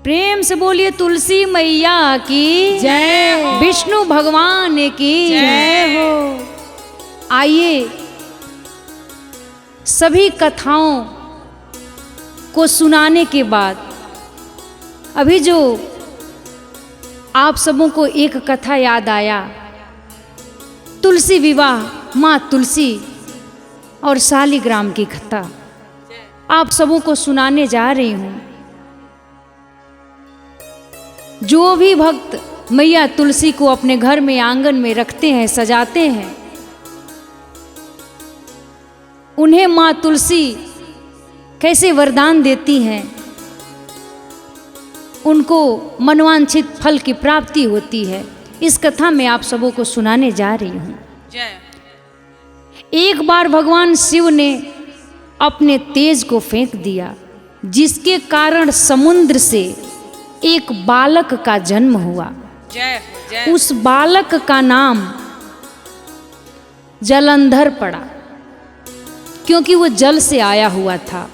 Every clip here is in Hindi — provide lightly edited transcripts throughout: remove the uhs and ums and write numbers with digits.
प्रेम से बोलिए तुलसी मैया की जय, विष्णु भगवान की जय हो। आइए सभी कथाओं को सुनाने के बाद अभी जो आप सबों को एक कथा याद आया, तुलसी विवाह माँ तुलसी और शालिग्राम की कथा आप सबों को सुनाने जा रही हूँ। जो भी भक्त मैया तुलसी को अपने घर में आंगन में रखते हैं, सजाते हैं, उन्हें माँ तुलसी कैसे वरदान देती हैं, उनको मनवांछित फल की प्राप्ति होती है, इस कथा में आप सबों को सुनाने जा रही हूँ। एक बार भगवान शिव ने अपने तेज को फेंक दिया, जिसके कारण समुद्र से एक बालक का जन्म हुआ। उस बालक का नाम जलंधर पड़ा, क्योंकि वो जल से आया हुआ था।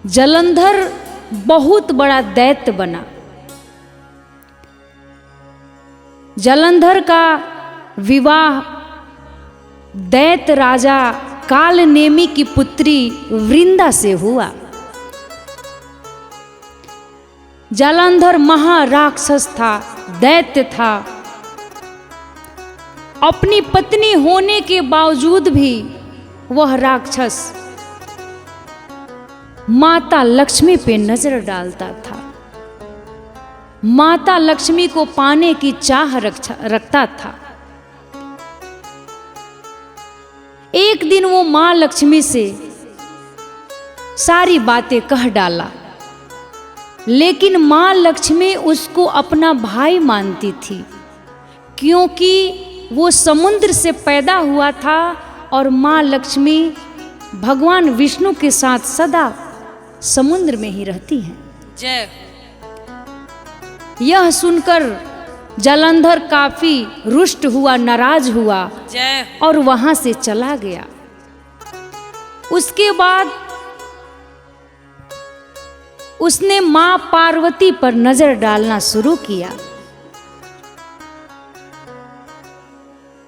जलंधर बहुत बड़ा दैत्य बना। जलंधर का विवाह दैत्य राजा कालनेमी की पुत्री वृंदा से हुआ। जलंधर महाराक्षस था, दैत्य था। अपनी पत्नी होने के बावजूद भी वह राक्षस माता लक्ष्मी पे नजर डालता था। माता लक्ष्मी को पाने की चाह रखता था। एक दिन वो मां लक्ष्मी से सारी बातें कह डाला, लेकिन मां लक्ष्मी उसको अपना भाई मानती थी, क्योंकि वो समुद्र से पैदा हुआ था और मां लक्ष्मी भगवान विष्णु के साथ सदा समुद्र में ही रहती हैं। जय। यह सुनकर जलंधर काफी रुष्ट हुआ, नाराज हुआ जय। और वहां से चला गया। उसके बाद उसने मां पार्वती पर नजर डालना शुरू किया।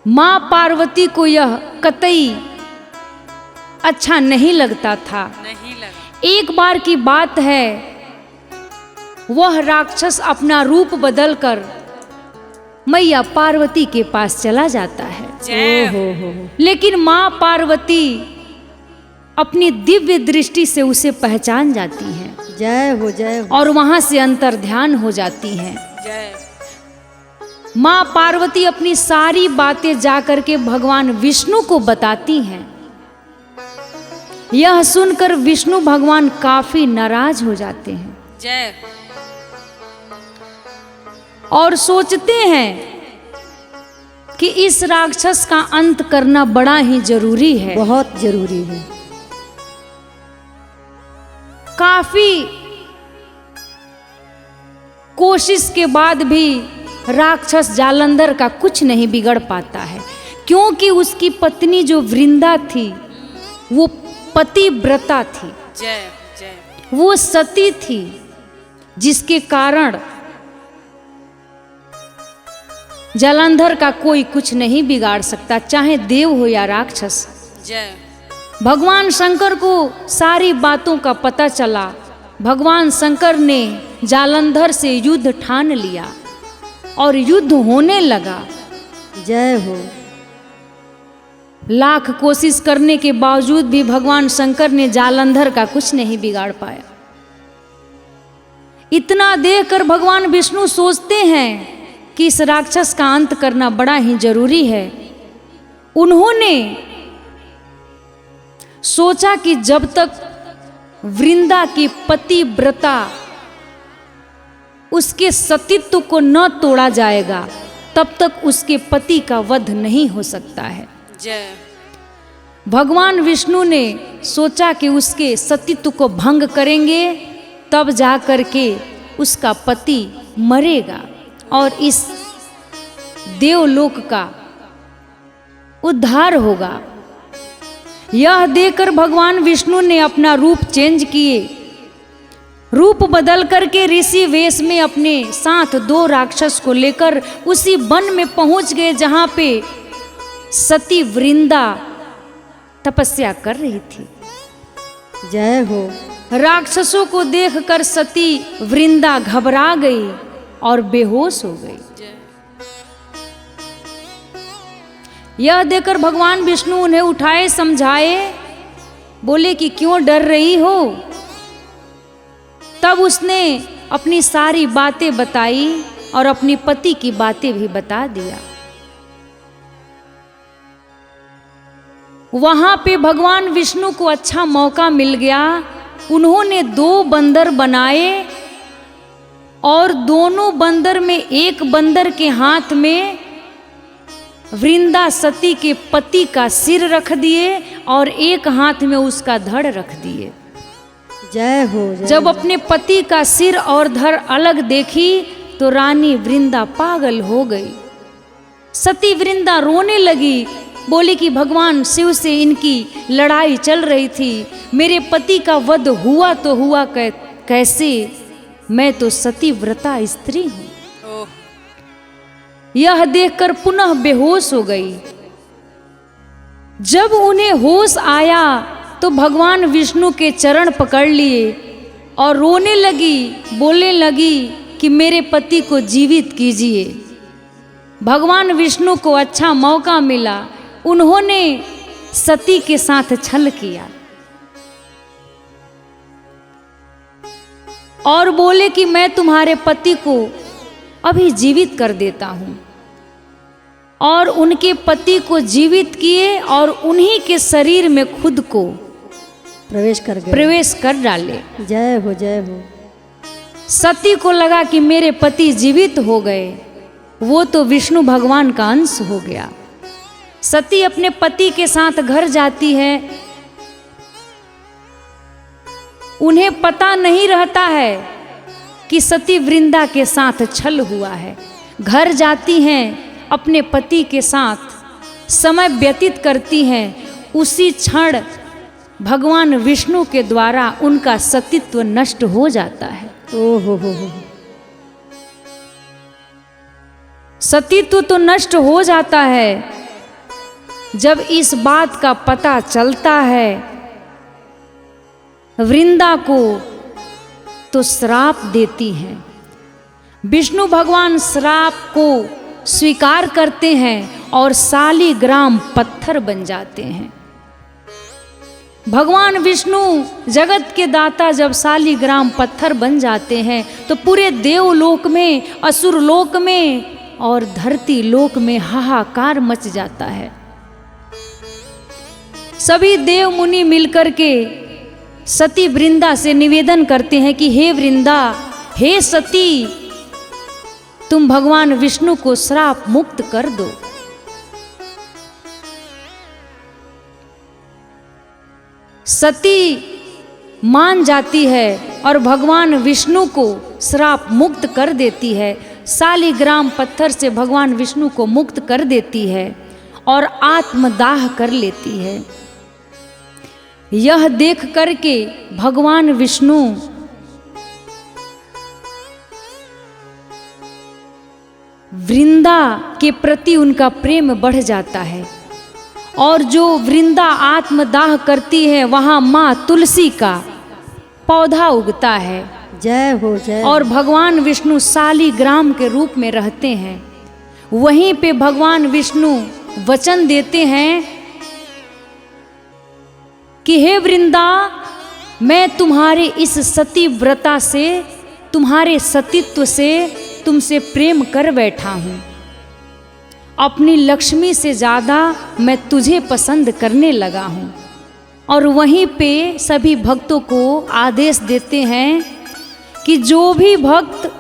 मां पार्वती को यह कतई अच्छा नहीं लगता था। नहीं लगा। एक बार की बात है, वह राक्षस अपना रूप बदलकर मैया पार्वती के पास चला जाता है। जय हो। लेकिन मां पार्वती अपनी दिव्य दृष्टि से उसे पहचान जाती हैं। जय हो, जय हो। और वहां से अंतर्ध्यान हो जाती हैं। जय। मां पार्वती अपनी सारी बातें जाकर के भगवान विष्णु को बताती हैं। यह सुनकर विष्णु भगवान काफी नाराज हो जाते हैं जय। और सोचते हैं कि इस राक्षस का अंत करना बड़ा ही जरूरी है। बहुत जरूरी है। काफी कोशिश के बाद भी राक्षस जालंधर का कुछ नहीं बिगड़ पाता है, क्योंकि उसकी पत्नी जो वृंदा थी वो पतिव्रता थी। जय। जय। वो सती थी, जिसके कारण जालंधर का कोई कुछ नहीं बिगाड़ सकता, चाहे देव हो या राक्षस। जय। भगवान शंकर को सारी बातों का पता चला। भगवान शंकर ने जालंधर से युद्ध ठान लिया और युद्ध होने लगा। जय हो। लाख कोशिश करने के बावजूद भी भगवान शंकर ने जालंधर का कुछ नहीं बिगाड़ पाया। इतना देखकर भगवान विष्णु सोचते हैं कि इस राक्षस का अंत करना बड़ा ही जरूरी है। उन्होंने सोचा कि जब तक वृंदा की पतिव्रता उसके सतीत्व को न तोड़ा जाएगा, तब तक उसके पति का वध नहीं हो सकता है। जय। भगवान विष्णु ने सोचा कि उसके सतीत्व को भंग करेंगे, तब जा कर के उसका पति मरेगा और इस देवलोक का उद्धार होगा। यह देखकर भगवान विष्णु ने अपना रूप चेंज किए रूप बदल करके ऋषि वेश में अपने साथ 2 राक्षस को लेकर उसी वन में पहुंच गए जहां पे सती वृंदा तपस्या कर रही थी। जय हो। राक्षसों को देखकर सती वृंदा घबरा गई और बेहोश हो गई। यह देखकर भगवान विष्णु उन्हें उठाए, समझाए, बोले कि क्यों डर रही हो। तब उसने अपनी सारी बातें बताई और अपनी पति की बातें भी बता दिया। वहां पे भगवान विष्णु को अच्छा मौका मिल गया। उन्होंने 2 बंदर बनाए और दोनों बंदर में एक बंदर के हाथ में वृंदा सती के पति का सिर रख दिए और एक हाथ में उसका धड़ रख दिए। जय हो। जब अपने पति का सिर और धड़ अलग देखी तो रानी वृंदा पागल हो गई। सती वृंदा रोने लगी, बोली कि भगवान शिव से इनकी लड़ाई चल रही थी, मेरे पति का वध हुआ तो हुआ कैसे, मैं तो सती व्रता स्त्री हूं। यह देखकर पुनः बेहोश हो गई। जब उन्हें होश आया तो भगवान विष्णु के चरण पकड़ लिए और रोने लगी, बोलने लगी कि मेरे पति को जीवित कीजिए। भगवान विष्णु को अच्छा मौका मिला। उन्होंने सती के साथ छल किया और बोले कि मैं तुम्हारे पति को अभी जीवित कर देता हूं। और उनके पति को जीवित किए और उन्हीं के शरीर में खुद को प्रवेश कर डाले। जय हो। जय हो। सती को लगा कि मेरे पति जीवित हो गए, वो तो विष्णु भगवान का अंश हो गया। सती अपने पति के साथ घर जाती है। उन्हें पता नहीं रहता है कि सती वृंदा के साथ छल हुआ है। घर जाती हैं, अपने पति के साथ समय व्यतीत करती हैं। उसी क्षण भगवान विष्णु के द्वारा उनका सतीत्व नष्ट हो जाता है। ओहो हो। सतीत्व तो नष्ट हो जाता है। जब इस बात का पता चलता है वृंदा को तो श्राप देती हैं। विष्णु भगवान श्राप को स्वीकार करते हैं और शालिग्राम पत्थर बन जाते हैं। भगवान विष्णु जगत के दाता जब शालिग्राम पत्थर बन जाते हैं तो पूरे देवलोक में, असुर लोक में और धरती लोक में हाहाकार मच जाता है। सभी देव मुनि मिलकर के सती वृंदा से निवेदन करते हैं कि हे वृंदा, हे सती, तुम भगवान विष्णु को श्राप मुक्त कर दो। सती मान जाती है और भगवान विष्णु को श्राप मुक्त कर देती है। शालिग्राम पत्थर से भगवान विष्णु को मुक्त कर देती है और आत्मदाह कर लेती है। यह देख करके भगवान विष्णु वृंदा के प्रति उनका प्रेम बढ़ जाता है और जो वृंदा आत्मदाह करती है वहां माँ तुलसी का पौधा उगता है। जय हो। जय और भगवान विष्णु शालिग्राम के रूप में रहते हैं। वहीं पे भगवान विष्णु वचन देते हैं कि हे वृंदा, मैं तुम्हारे इस सती व्रता से, तुम्हारे सतीत्व से तुमसे प्रेम कर बैठा हूं। अपनी लक्ष्मी से ज्यादा मैं तुझे पसंद करने लगा हूं। और वहीं पे सभी भक्तों को आदेश देते हैं कि जो भी भक्त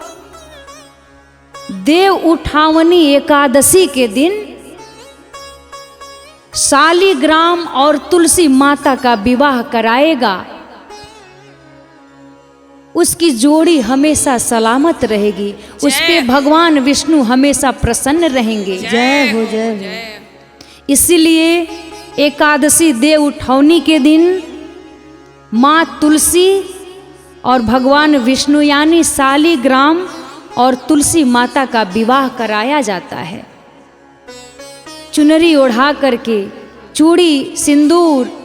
देव उठावनी एकादशी के दिन शालिग्राम और तुलसी माता का विवाह कराएगा, उसकी जोड़ी हमेशा सलामत रहेगी, उस पे भगवान विष्णु हमेशा प्रसन्न रहेंगे। जय हो। जय हो। इसलिए एकादशी देव उठौनी के दिन माँ तुलसी और भगवान विष्णु यानी शालिग्राम और तुलसी माता का विवाह कराया जाता है। चुनरी ओढ़ा करके चूड़ी सिंदूर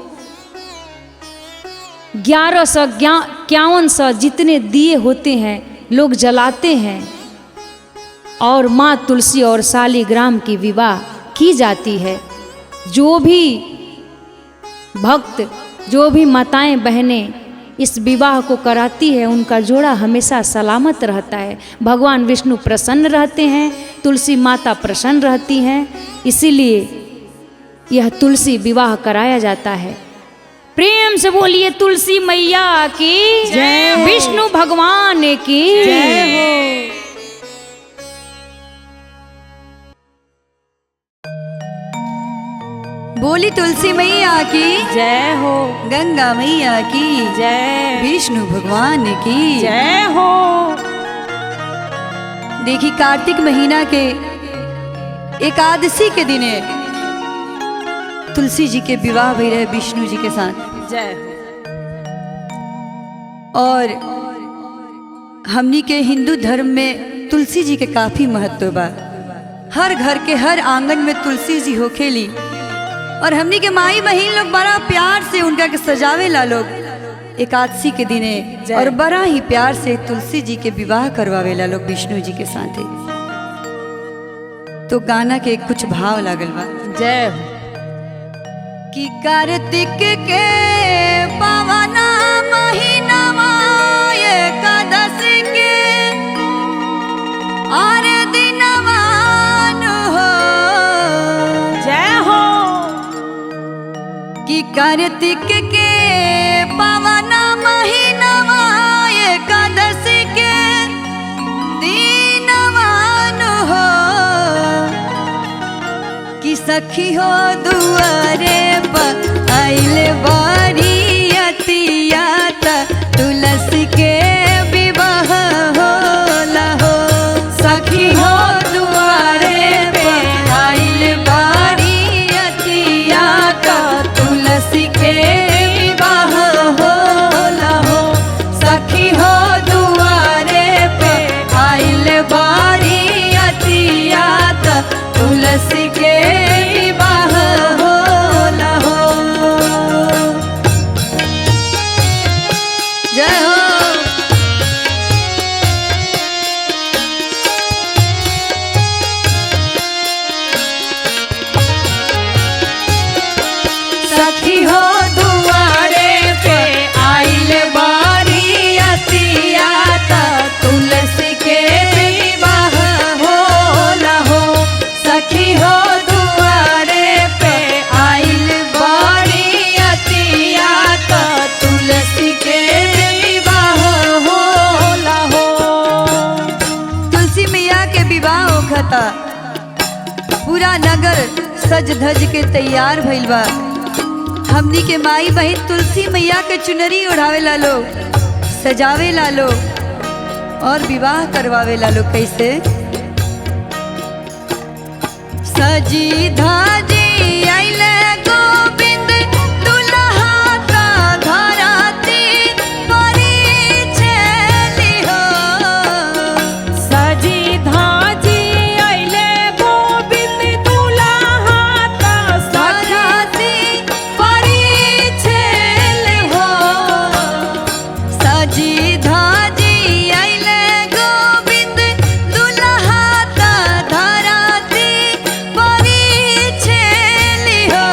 1151 जितने दिए होते हैं लोग जलाते हैं और माँ तुलसी और शालिग्राम की विवाह की जाती है। जो भी भक्त, जो भी माताएं बहनें इस विवाह को कराती है उनका जोड़ा हमेशा सलामत रहता है। भगवान विष्णु प्रसन्न रहते हैं, तुलसी माता प्रसन्न रहती हैं, इसीलिए यह तुलसी विवाह कराया जाता है। प्रेम से बोलिए तुलसी मैया की जय हो। विष्णु भगवान की जय हो। बोली तुलसी मैया की जय हो, गंगा मैया की जय, विष्णु भगवान की जय हो। देखी कार्तिक महीना के एकादशी के दिने तुलसी जी के विवाह भई रहे विष्णु जी के साथ। जय हो। और हमनी के हिंदू धर्म में तुलसी जी के काफी महत्व बा। हर घर के हर आंगन में तुलसी जी होखेली और हमनी के माई बहन लोग बड़ा प्यार से उनका के सजावे ला लोग एकादशी के दिने और बड़ा ही प्यार से तुलसी जी के विवाह करवावे ला लोग विष्णु जी के साथे। तो गाना के कुछ भाव लागल बा। जय हो। कि कार्तिक के पावना महीनावा एकादशी के आरे दिनवान हो। जय हो। कि कार्तिक के पावना महीनावा एकादशी के दिनवान हो। कि सखी हो दुआरे पर आइले बारियतिया तुलसी के विवाह होला हो। सखी हो दुआरे पर आइले बारियतिया तुलसी के विवाह होला हो। सखी हो दुआरे पर आइले बारियतिया तुलसी के विवाह होला हो। जय हो। सखी हो दुआरे पे आइल बारियतिया तुलसी के विवाह होला हो। सखी हो दुआरे पे आइल बारियतिया तुलसी के विवाह होला हो। तुलसी मैया के विवाह होखता, पूरा नगर सज धज के तैयार भइल बा। हमनी के माई बहन तुलसी मैया के चुनरी ओढ़ावे ला लो, सजावे ला लो और विवाह करवावे ला लो। कैसे? सजी धाजी आइले गोविंद दुल्हा का धराती परिछेली हो। सजी धाजी आइले गोविंद दुल्हा का धराती परिछेली हो। सजी धाजी आइले गोविंद दुल्हा का धराती परिछेली हो।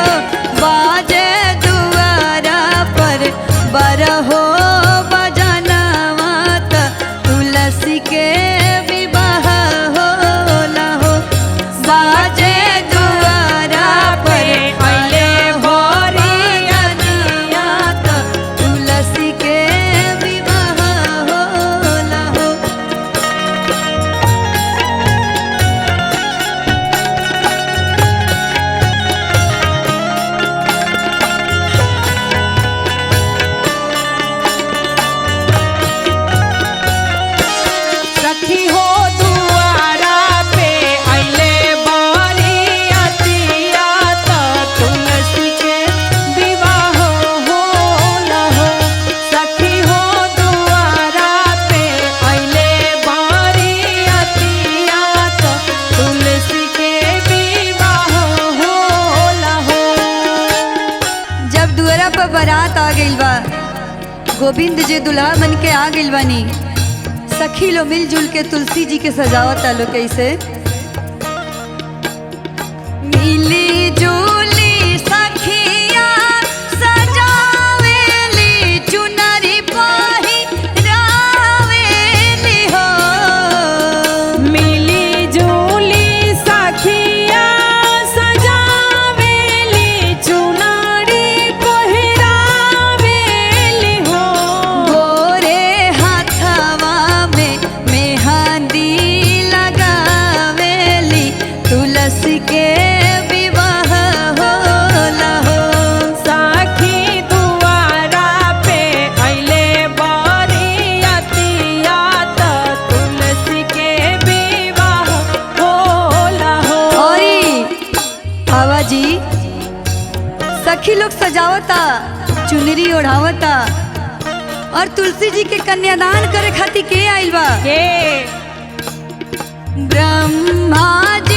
आ गइल बा, गोविंद जी दुल्हा बन के आ गइल बानी। सखी लो मिलजुल के तुलसी जी के सजावता लो कैसे। मिली जुली सखिया सजावेली चुनरी पहिरावेली हो। मिली जुली सखिया सजावेली चुनरी पहिरावेली हो। गोरे हाथवा में मेहंदी लगावेली तुलसी के विवाह होला हो। सखी दुआरा पे अइले बरियतिया त तुलसी के विवाह होला हो। औरी आवा जी सखी लोग सजावता चुनरी ओढ़ावता और तुलसी जी के कन्यादान करे खातिर के आइल बा? के ब्रह्मा जी